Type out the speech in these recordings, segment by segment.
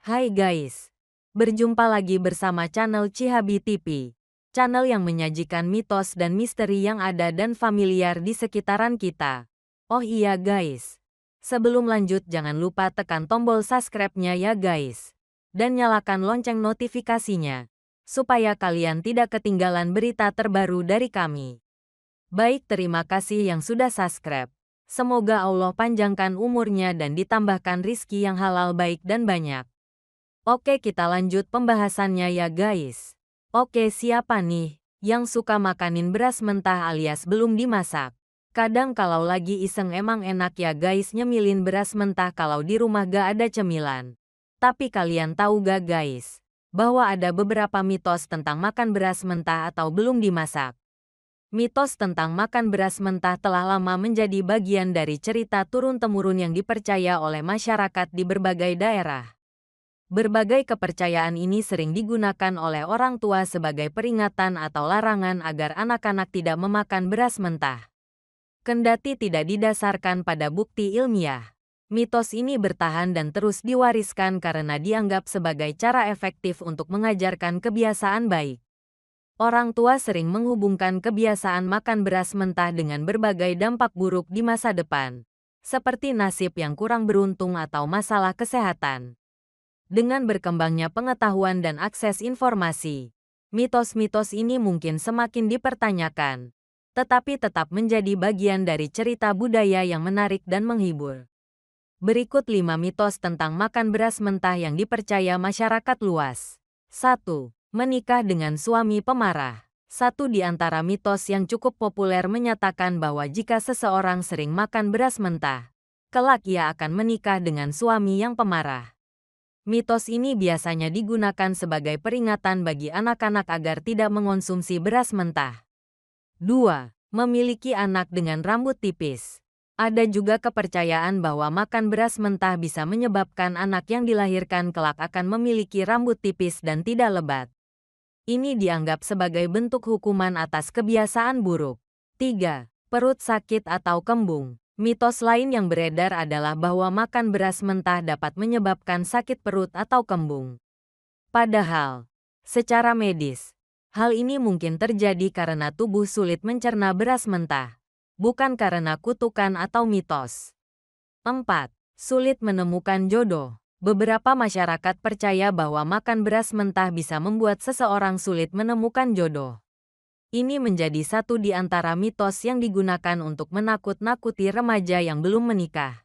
Hai guys, berjumpa lagi bersama channel Cihabi TV, channel yang menyajikan mitos dan misteri yang ada dan familiar di sekitaran kita. Oh iya guys, sebelum lanjut jangan lupa tekan tombol subscribe-nya ya guys, dan nyalakan lonceng notifikasinya, supaya kalian tidak ketinggalan berita terbaru dari kami. Baik, terima kasih yang sudah subscribe. Semoga Allah panjangkan umurnya dan ditambahkan rizki yang halal baik dan banyak. Oke, kita lanjut pembahasannya ya guys. Oke, siapa nih yang suka makanin beras mentah alias belum dimasak? Kadang kalau lagi iseng emang enak ya guys nyemilin beras mentah kalau di rumah gak ada cemilan. Tapi kalian tahu gak guys, bahwa ada beberapa mitos tentang makan beras mentah atau belum dimasak. Mitos tentang makan beras mentah telah lama menjadi bagian dari cerita turun-temurun yang dipercaya oleh masyarakat di berbagai daerah. Berbagai kepercayaan ini sering digunakan oleh orang tua sebagai peringatan atau larangan agar anak-anak tidak memakan beras mentah. Kendati tidak didasarkan pada bukti ilmiah, mitos ini bertahan dan terus diwariskan karena dianggap sebagai cara efektif untuk mengajarkan kebiasaan baik. Orang tua sering menghubungkan kebiasaan makan beras mentah dengan berbagai dampak buruk di masa depan, seperti nasib yang kurang beruntung atau masalah kesehatan. Dengan berkembangnya pengetahuan dan akses informasi, mitos-mitos ini mungkin semakin dipertanyakan, tetapi tetap menjadi bagian dari cerita budaya yang menarik dan menghibur. Berikut 5 mitos tentang makan beras mentah yang dipercaya masyarakat luas. 1. Menikah dengan suami pemarah. Satu di antara mitos yang cukup populer menyatakan bahwa jika seseorang sering makan beras mentah, kelak ia akan menikah dengan suami yang pemarah. Mitos ini biasanya digunakan sebagai peringatan bagi anak-anak agar tidak mengonsumsi beras mentah. 2. Memiliki anak dengan rambut tipis. Ada juga kepercayaan bahwa makan beras mentah bisa menyebabkan anak yang dilahirkan kelak akan memiliki rambut tipis dan tidak lebat. Ini dianggap sebagai bentuk hukuman atas kebiasaan buruk. 3. Perut sakit atau kembung. Mitos lain yang beredar adalah bahwa makan beras mentah dapat menyebabkan sakit perut atau kembung. Padahal, secara medis, hal ini mungkin terjadi karena tubuh sulit mencerna beras mentah, bukan karena kutukan atau mitos. 4. Sulit menemukan jodoh. Beberapa masyarakat percaya bahwa makan beras mentah bisa membuat seseorang sulit menemukan jodoh. Ini menjadi satu di antara mitos yang digunakan untuk menakut-nakuti remaja yang belum menikah.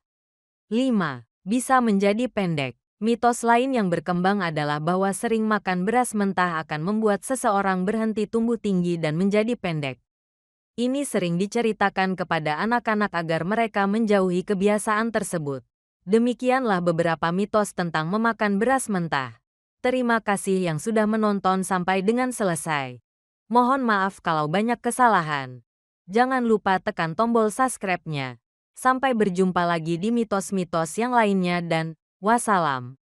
5. Bisa menjadi pendek. Mitos lain yang berkembang adalah bahwa sering makan beras mentah akan membuat seseorang berhenti tumbuh tinggi dan menjadi pendek. Ini sering diceritakan kepada anak-anak agar mereka menjauhi kebiasaan tersebut. Demikianlah beberapa mitos tentang memakan beras mentah. Terima kasih yang sudah menonton sampai dengan selesai. Mohon maaf kalau banyak kesalahan. Jangan lupa tekan tombol subscribe-nya. Sampai berjumpa lagi di mitos-mitos yang lainnya dan wassalam.